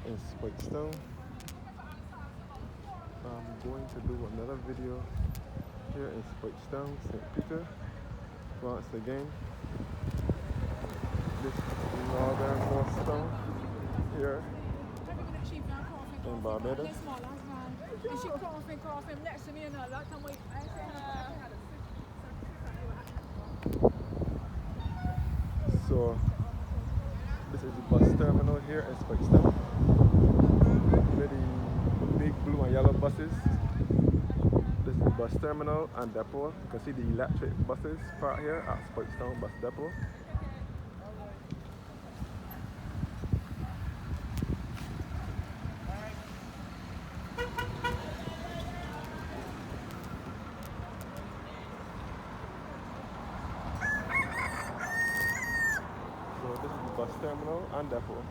here in Speightstown. I'm going to do another video here in Speightstown, St. Peter. Once again, this northernmost town here in Barbados. So this is the bus terminal here in Speightstown. Where the big blue and yellow buses. This is the bus terminal and depot. You can see the electric buses parked here at Speightstown Bus Depot. So this is the bus terminal and depot.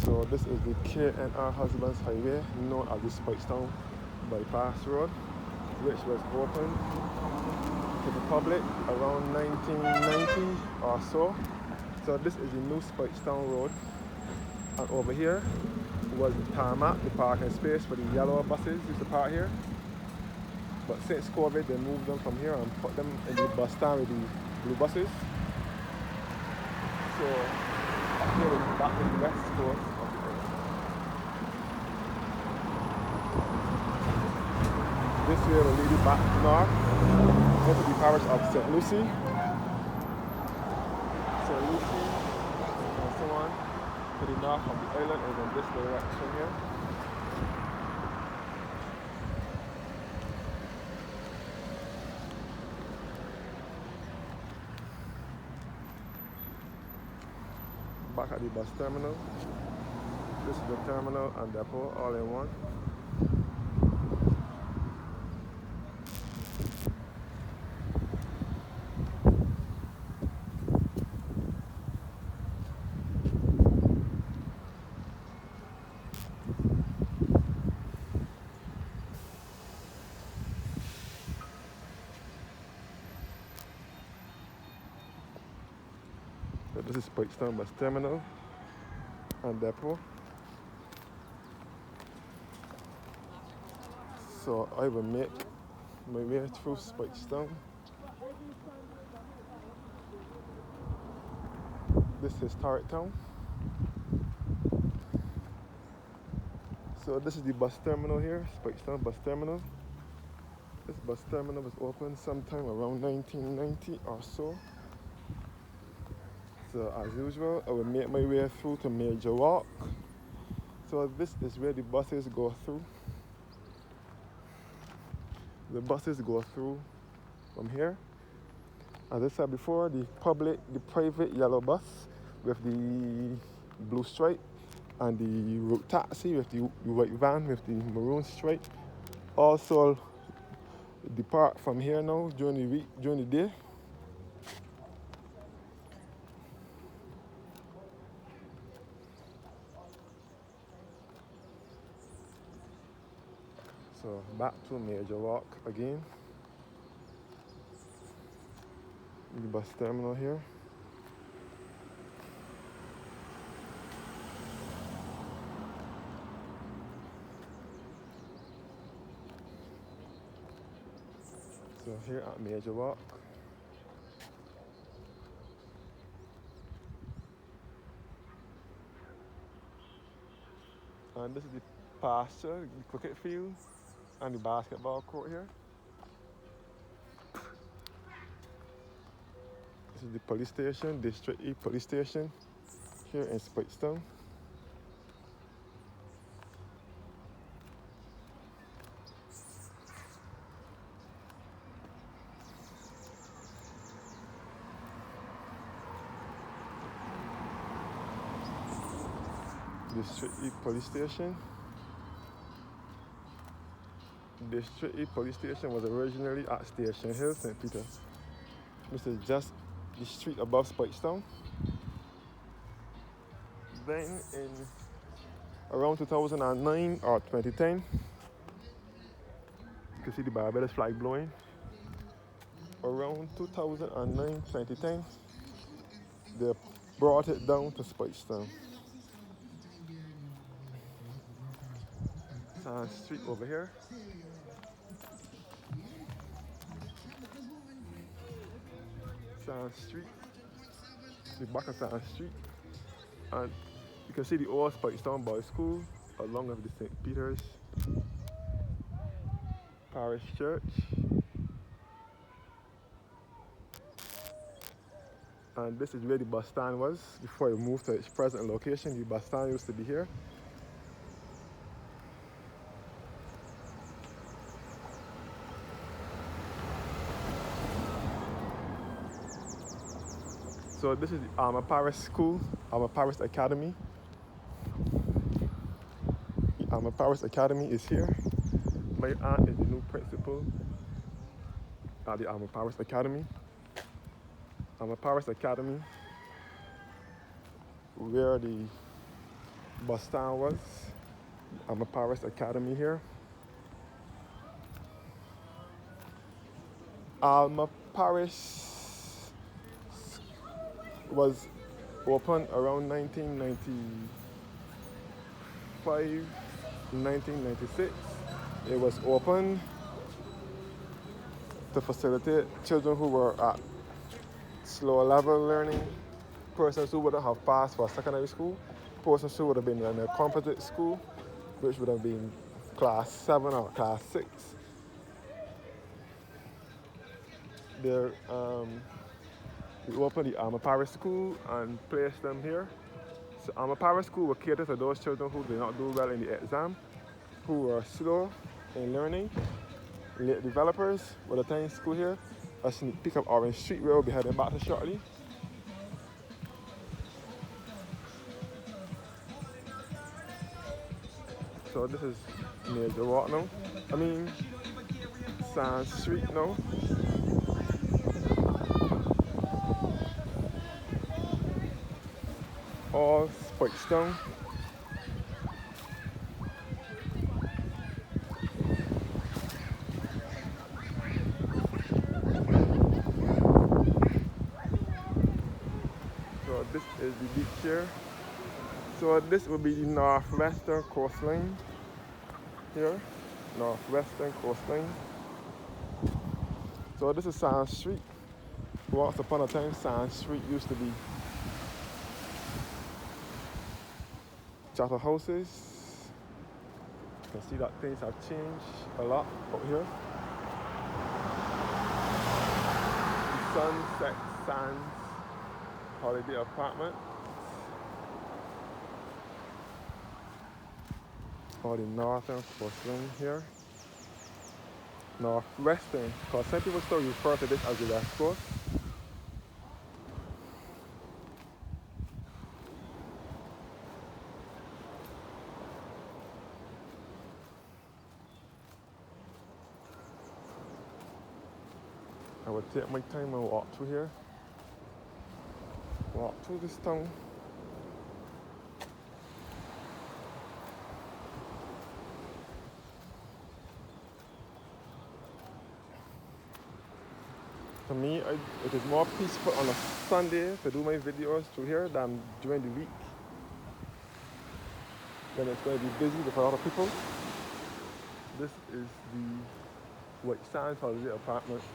So this is the K&R Husbands Highway, known as the Speightstown Bypass Road, which was opened to the public around 1990 or so. So this is the new Speightstown Road, and over here was the tarmac, the parking space for the yellow buses used to park here. But since COVID, they moved them from here and put them in the bus stand with the blue buses. So here is back in the west coast of the earth. This way will lead you back north into the parish of St. Lucie. St. Lucie and so on to the north of the island is in this direction here. Back at the bus terminal. This is the terminal and depot all in one. So this is Speightstown Bus Terminal and depot. So I will make my way through Speightstown. This is historic town. So this is the bus terminal here, Speightstown Bus Terminal. This bus terminal was opened sometime around 1990 or so. So as usual, I will make my way through to Major Walk. So this is where the buses go through. The buses go through from here. As I said before, the private yellow bus with the blue stripe and the road taxi with the white van with the maroon stripe also depart from here now during the week, during the day. So back to Major Walk again. The bus terminal here. So here at Major Walk. And this is the pasture, the cricket field, and the basketball court here. This is the police station, District E Police Station here in Speightstown. District E Police Station. District E Police Station was originally at Station Hill, St. Peter. This is just the street above Speightstown. Then in around 2009 or 2010, you can see the Barbados flag blowing. around 2009, 2010, they brought it down to Speightstown. Sand Street over here. Sand Street, the back of Sand Street. And you can see the old Speightstown Boys School along with the St. Peter's Parish Church. And this is where the bus stand was before it moved to its present location. The bus stand used to be here. So this is the Alma Parish School, Alma Parish Academy. The Alma Parish Academy is here. My aunt is the new principal at the Alma Parish Academy. Alma Parish Academy, where the bus stand was. Alma Parish Academy here. Alma Parish was opened around 1995, 1996. It was opened to facilitate children who were at slower level learning, persons who wouldn't have passed for secondary school, persons who would have been in a composite school, which would have been class 7 or class 6. There, we opened the Alma Parish School and placed them here. So Alma Parish School will cater to those children who did not do well in the exam, who were slow in learning, late developers will attend school here. A sneak peek of Orange Street where we'll be heading back to shortly. So this is Major Walk now. I mean, Sand Street now. All Speightstown. So this is the beach here. So this will be the northwestern coastline here. Northwestern coastline. So this is Sand Street. Once upon a time, Sand Street used to be charter houses. You can see that things have changed a lot out here. The Sunset Sands Holiday Apartment. Or the northern coastline here. Northwestern, because some people still refer to this as the West Coast. I will take my time and walk through here. Walk through this town. To me, it is more peaceful on a Sunday to do my videos through here than during the week. Then it's going to be busy with a lot of people. This is the White Sands Holiday Apartments.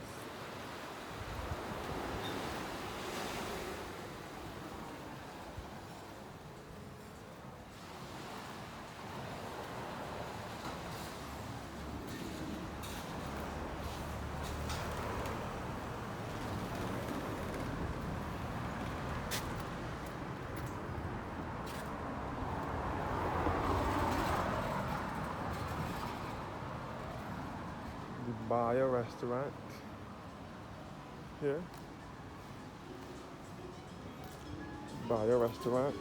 Buyer restaurant here. Buyer restaurant.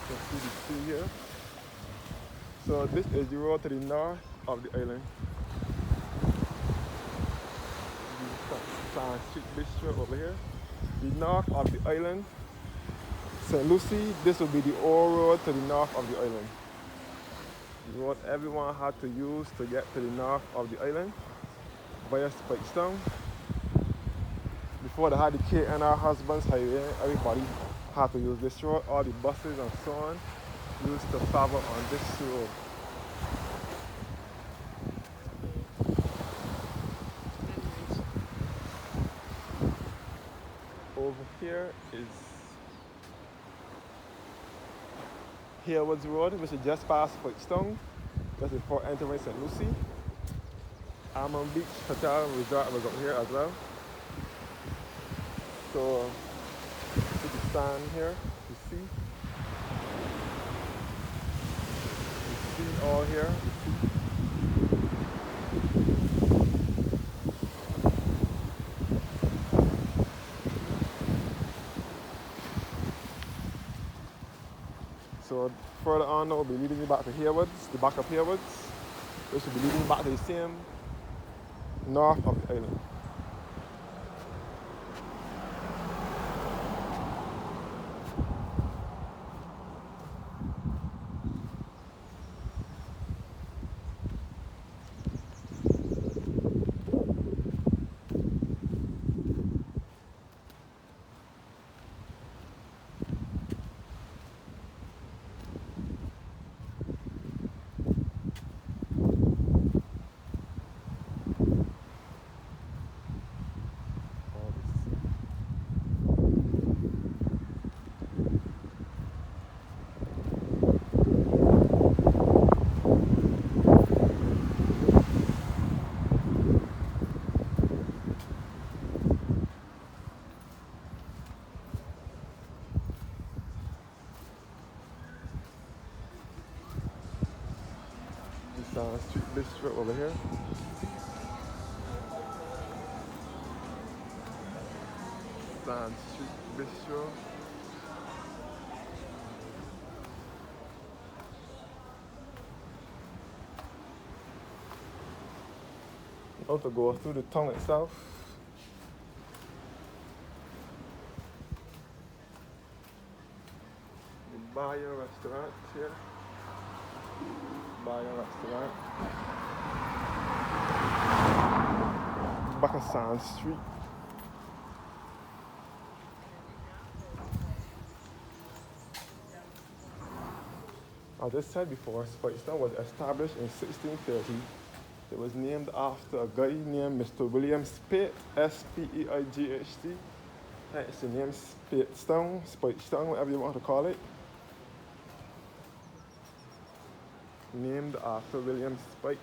You can see the sea here. So this is the road to the north of the island. The Sand Street Bistro over here. The north of the island St. Lucie, this will be the old road to the north of the island. The road everyone had to use to get to the north of the island via Speightstown. Before they had the K&R Husbands Highway, everybody had to use this road. All the buses and so on used to travel on this road. Over here is Haywards Road, which is just past Speightstown, just before entering St. Lucie. Almond Beach Hotel Resort was up here as well. So, you can stand here, you see all here, you see. So further on, we'll be leading you back to Haywards, the back of Haywards, which will be leading you back to the same north of the island. Street Bistro over here. Sand Street Bistro. Now to go through the town itself. The Bayou restaurant here. Bayou restaurant. Back on Sand Street. As I said before, Speightstown was established in 1630. It was named after a guy named Mr. William Speight, S-P-E-I-G-H-T. Hence the name Speightstown, whatever you want to call it. Named after William Speight.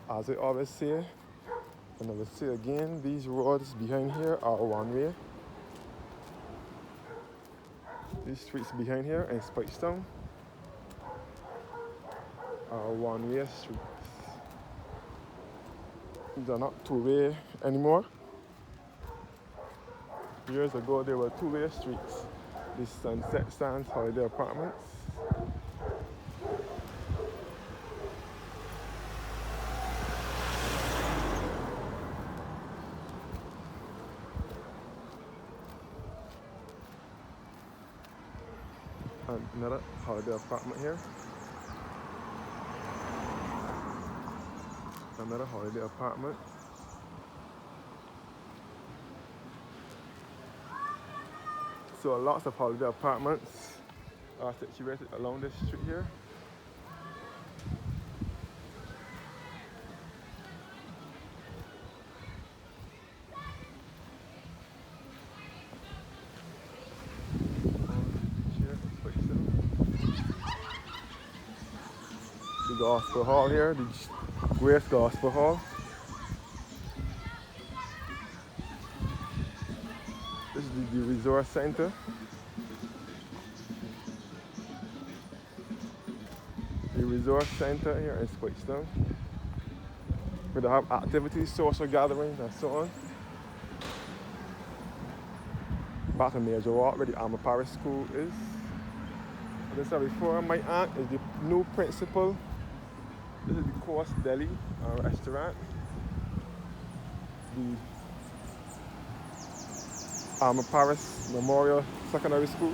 As I always say, and I will say again, these roads behind here are one way. These streets behind here in Speightstown are one-way streets. These are not two-way anymore. Years ago, there were two-way streets. This Sunset Sands Holiday Apartments. And another holiday apartment here. Another holiday apartment. So lots of holiday apartments are situated along this street here. The Gospel Hall here, the Grace Gospel Hall. This is the resort center. The resort center here in Speightstown, where they have activities, social gatherings, and so on. Back in Major Walk, where the Alma Parish School is. As I said before, my aunt is the new principal. This is the Coast Deli restaurant. the Paris Memorial Secondary School.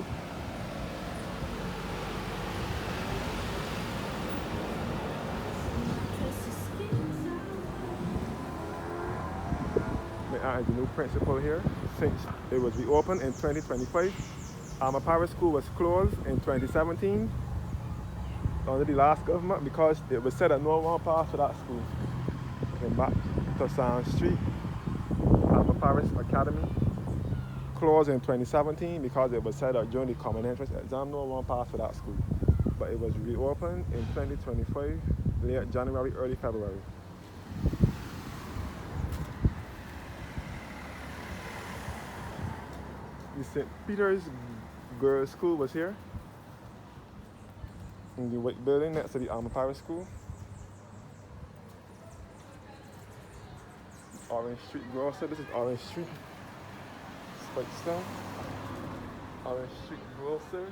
The new principal here since it was reopened in 2025. Paris School was closed in 2017 under the last government because it was said that no one passed to that school. Came back to Sound Street. Paris Academy closed in 2017 because it was said that during the common entrance exam no one passed to that school. But it was reopened in 2025, late January, early February. The St. Peter's Girls' School was here in the white building next to the Paris School. Orange Street Grocer. This is Orange Street. Speightstown. Orange Street Grocer.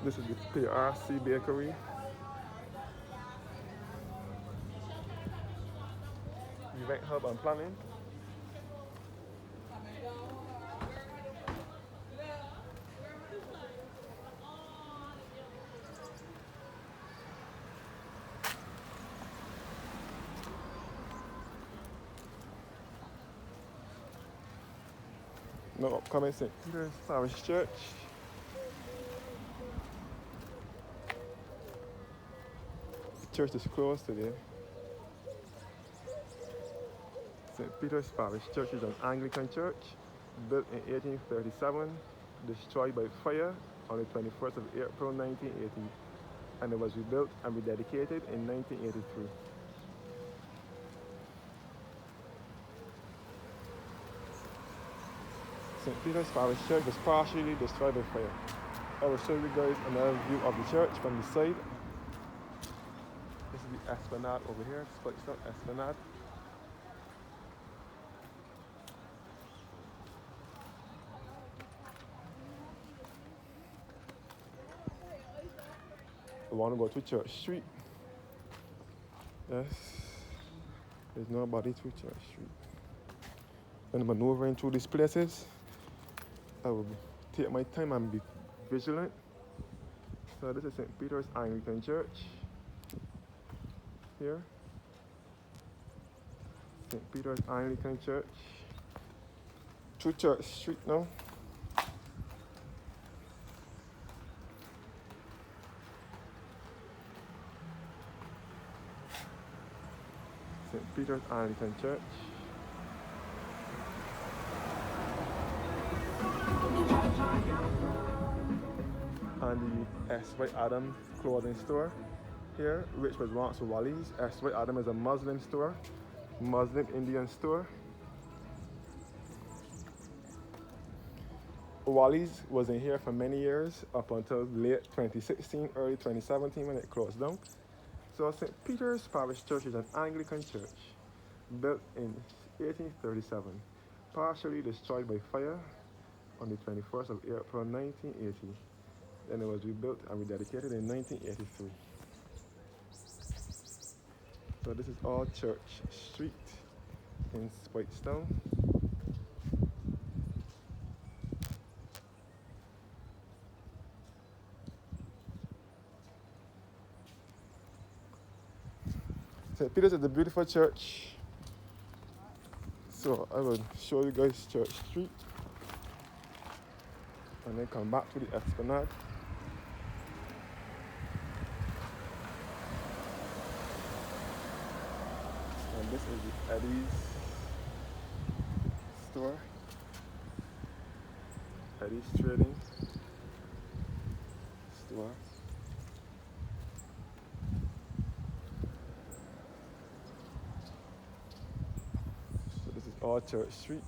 This is the PRC Bakery. Event Hub and Planning. No upcoming St. Peter's Parish Church. The church is closed today. St. Peter's Parish Church is an Anglican church built in 1837, destroyed by fire on the 21st of April 1980, and it was rebuilt and rededicated in 1983. St. Peter's Parish Church was partially destroyed by fire. I will show you guys another view of the church from the side. This is the Esplanade over here, Speightstown Esplanade. I want to go to Church Street. Yes, there's nobody to Church Street. When I'm maneuvering through these places, I will take my time and be vigilant. So this is St. Peter's Anglican Church. Here. St. Peter's Anglican Church. To Church Street now. St. Peter's Anglican Church. And the S.Y. Adam clothing store here, which was once Wally's. S.Y. Adam is a Muslim store, Muslim Indian store. Wally's was in here for many years, up until late 2016, early 2017 when it closed down. So St. Peter's Parish Church is an Anglican church built in 1837, partially destroyed by fire on the 21st of April 1980. Then it was rebuilt and rededicated in 1983. So this is all Church Street in Speightstown. St. Peter's is a beautiful church. So I will show you guys Church Street and then come back to the Esplanade. And this is the Eddie's store. Eddie's Trading store. So this is all Church Street.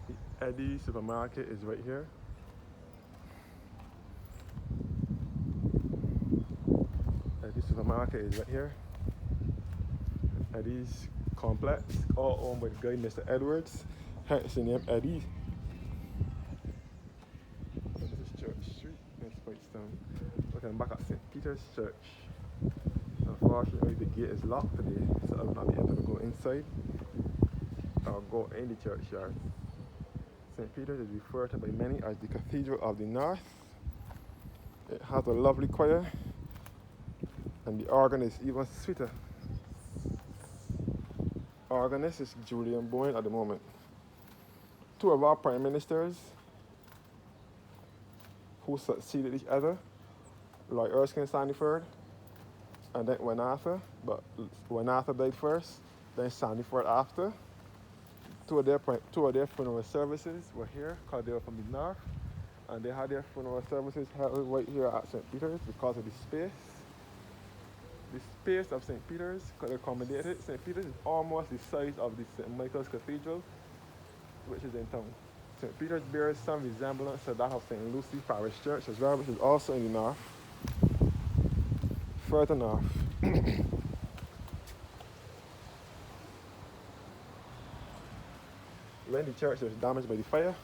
The Eddie supermarket is right here. Eddie supermarket is right here. Eddie's complex, all owned by the guy Mr. Edwards, hence the name Eddie. So this is Church Street in Speightstown. Okay, I'm back at St. Peter's Church. Unfortunately, the gate is locked today, so I will not be able to go inside or go in the churchyard. St. Peter's is referred to by many as the Cathedral of the North. It has a lovely choir, and the organ is even sweeter. Organist is Julian Bowen at the moment. Two of our prime ministers who succeeded each other, Lord Erskine Sandiford, and then but Wenatha died first, then Sandiford after. Two of their funeral services were here because they were from the north, and they had their funeral services held right here at St. Peter's because of the space. The space of St. Peter's could accommodate it. St. Peter's is almost the size of the St. Michael's Cathedral, which is in town. St. Peter's bears some resemblance to that of St. Lucy Parish Church as well, which is also in the north. Further north. When the church was damaged by the fire,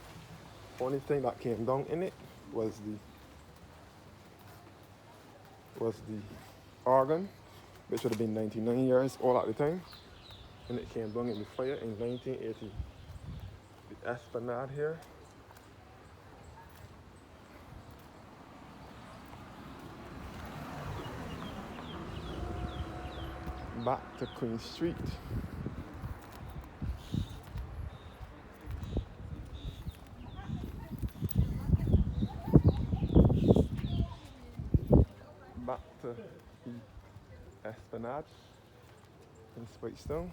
the only thing that came down in it was the organ, which would have been 99 years old at the time, and it came down in the fire in 1980. The esplanade here. Back to Queen Street. Back to the esplanade in Speightstown.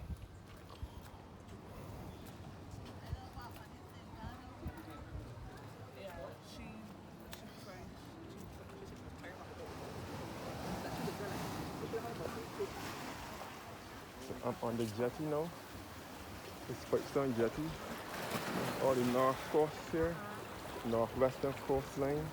So I'm on the jetty now. The Speightstown jetty. All the north coast here, northwestern coastline.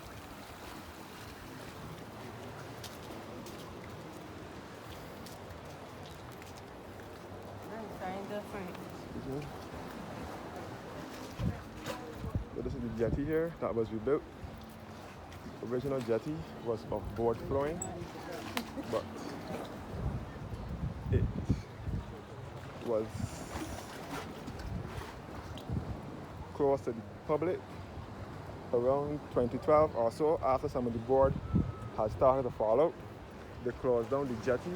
So this is the jetty here that was rebuilt. The original jetty was of board flooring, but it was closed to the public around 2012 or so. After some of the board had started to fall out, they closed down the jetty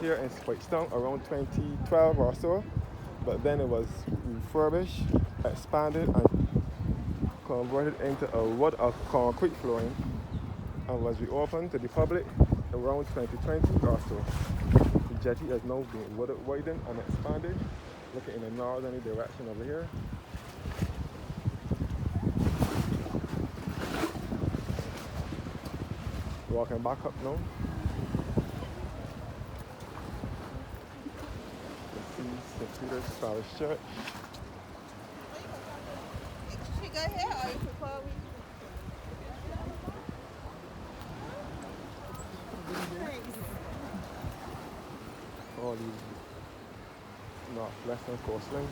here in Speightstown around 2012 or so, but then it was refurbished, expanded, and converted into a wood or concrete flooring, and was reopened to the public around 2020 or so. The jetty is now being widened and expanded, looking in the northerly direction over here. Walking back up now. St. Peter's Parish Church. She got here, or you prefer we? All these northwestern coastline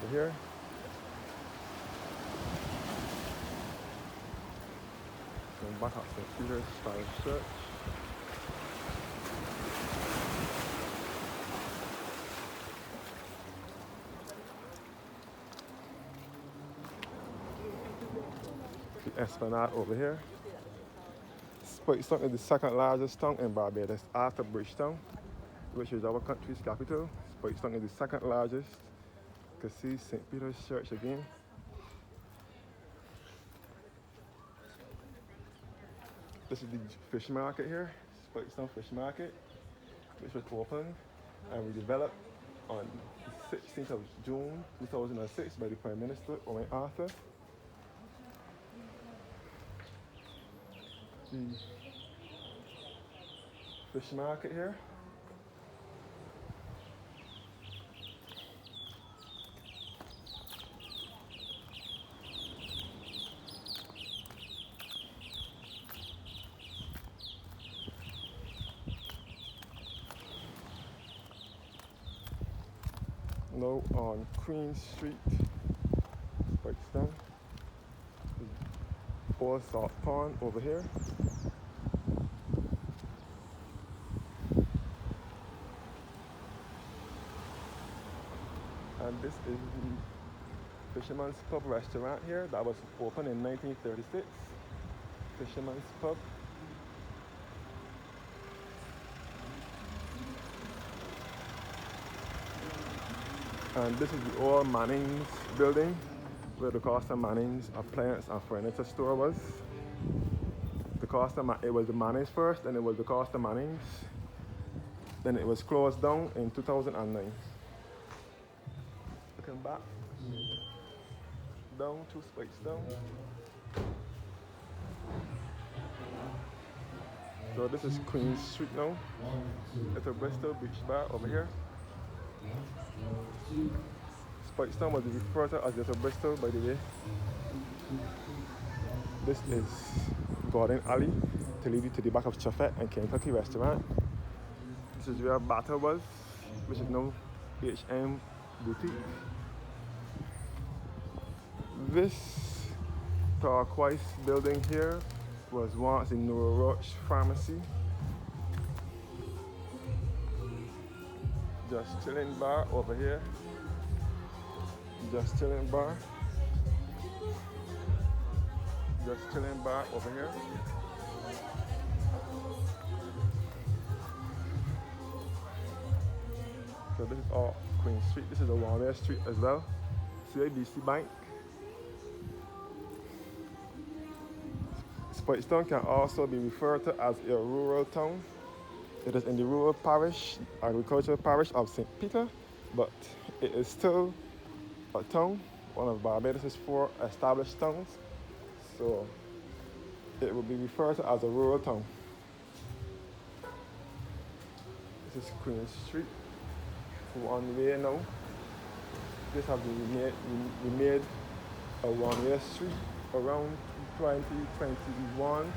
over here. Going back up St. Peter's Parish Church. The esplanade over here. Speightstown is the second largest town in Barbados after Bridgetown, which is our country's capital. Speightstown is the second largest. You can see St. Peter's Church again. This is the fish market here, Speightstown Fish Market, which was opened and redeveloped on the 16th of June 2006 by the Prime Minister, Owen Arthur. The fish market here. Now on Queen Street, Speightstown. Old salt pond over here. This is the Fisherman's Pub restaurant here that was opened in 1936. Fisherman's Pub. And this is the old Manning's building where the Costa Manning's appliance and furniture store was. It was the Manning's first, and it was the Costa Manning's. Then it was closed down in 2009. Looking back, down to Speightstown. So this is Queen Street now. It's a Bristol Beach Bar over here. Speightstown was referred to as Little Bristol, by the way. This is Garden Alley to lead you to the back of Chaffet and Kentucky restaurant. This is where Battle was, which is now HM Boutique. This turquoise building here was once the Nora Roach Pharmacy. Just Chilling Bar over here. Just Chilling Bar. Just Chilling Bar over here. So this is all Queen Street. This is a one-way street as well. CIBC Bank. Speightstown can also be referred to as a rural town. It is in the rural parish, agricultural parish of St. Peter, but it is still a town, one of Barbados' 4 established towns. So it will be referred to as a rural town. This is Queen Street, one way now. This has been made a one-way street around 2021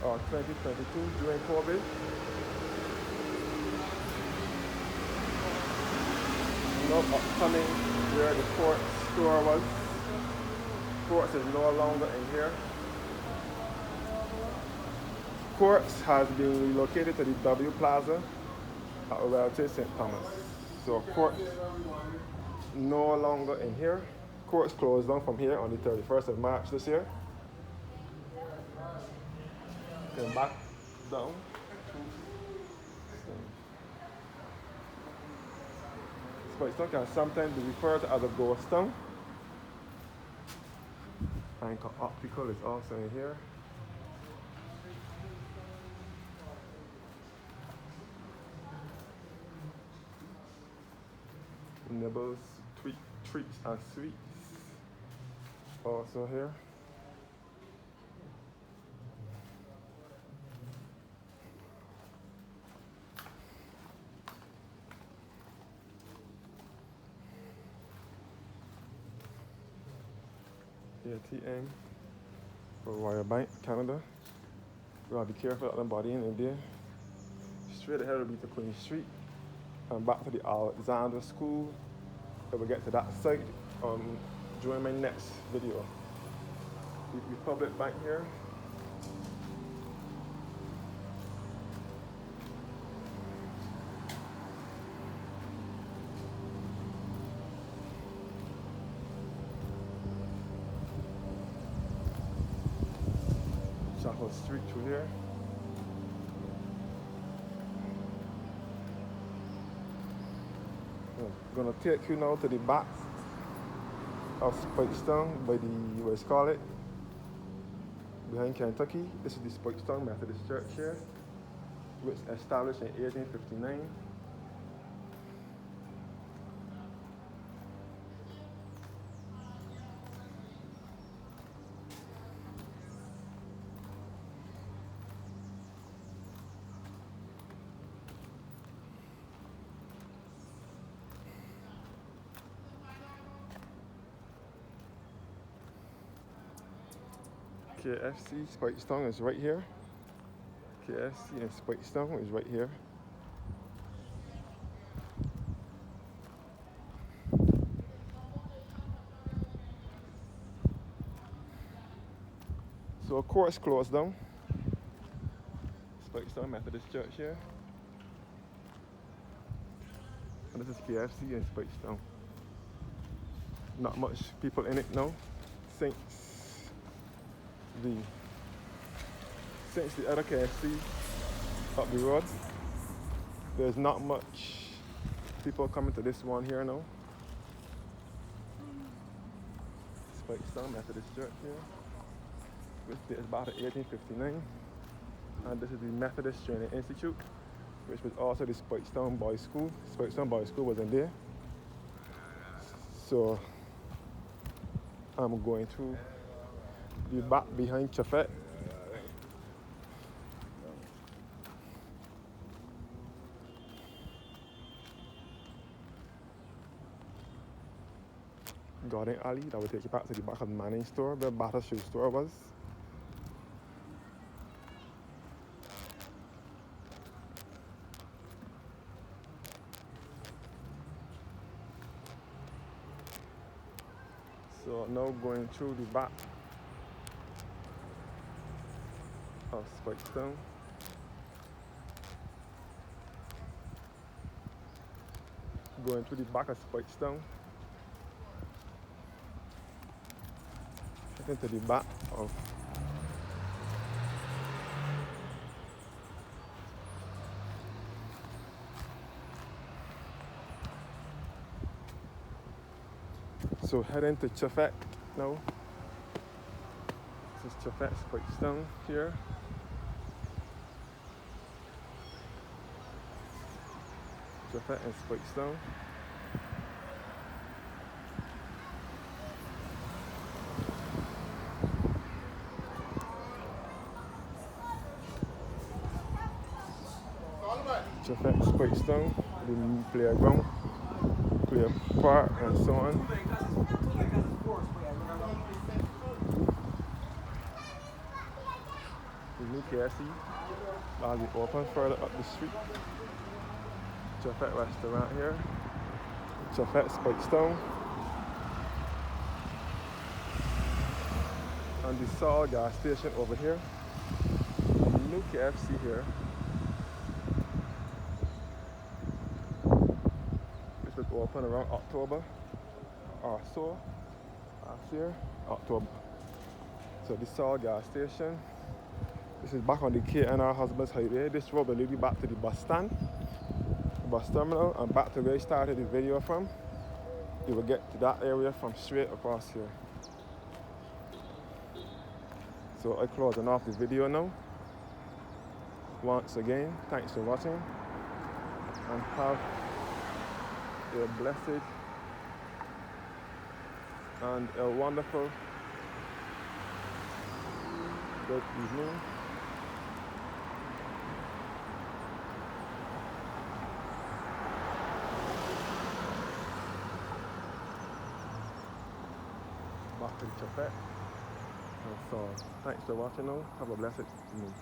or 2022 during COVID. Now upcoming where the Fort store was. Forts is no longer in here. Forts has been relocated to the W Plaza at Royalty St. Thomas. So Forts no longer in here. Courts closed down from here on the 31st of March this year. Then back down. Speightstown can sometimes be referred to as a ghost town. Anchor Optical is also in here. Nibbles, treats and sweets also here. ATM for Royal Bank, Canada. You gotta be careful of the body in there. Straight ahead will be to Queen Street and back to the Alexander School. I will get to that site during my next video. Republic Bank here. Chapel Street through here. I'm gonna take you now to the back of Speightstown by the, what's call it, behind Kentucky. This is the Speightstown Methodist Church here, which was established in 1859. KFC Speightstown is right here. KFC in Speightstown is right here. So court's closed down. Speightstown Methodist Church here. And this is KFC in Speightstown. Not much people in it now since the other KFC up the road. There's not much people coming to this one here now. Speightstown Methodist Church here, which dates back to 1859, and this is the Methodist Training Institute, which was also the Speightstown Boys School. Speightstown Boys School was in there. So I'm going to be back behind Chafet. Garden Alley, that will take you back to the back of the Manning store, where Barbados shoe store was. So now going through the back of Speightstown. Going through the back of Speightstown. Into the back of so heading to Chafet now. This is Chafet Speightstown here. Chafet and Speightstown. Chafet Speightstown, the playground, play park and so on. The new KFC will be open further up the street. Chafet restaurant here. Chafet Speightstown. And the Saw gas station over here. The new KFC here. Open around October or so last year, October. So this is our gas station. This is back on the KNR Husbands Highway. This road will lead you back to the bus stand, the bus terminal, and back to where I started the video from. You will get to that area from straight across here. So I'm closing off the video now. Once again, thanks for watching, and have a blessed and a wonderful good evening. Back to the Chafet. So thanks for watching now. Have a blessed evening.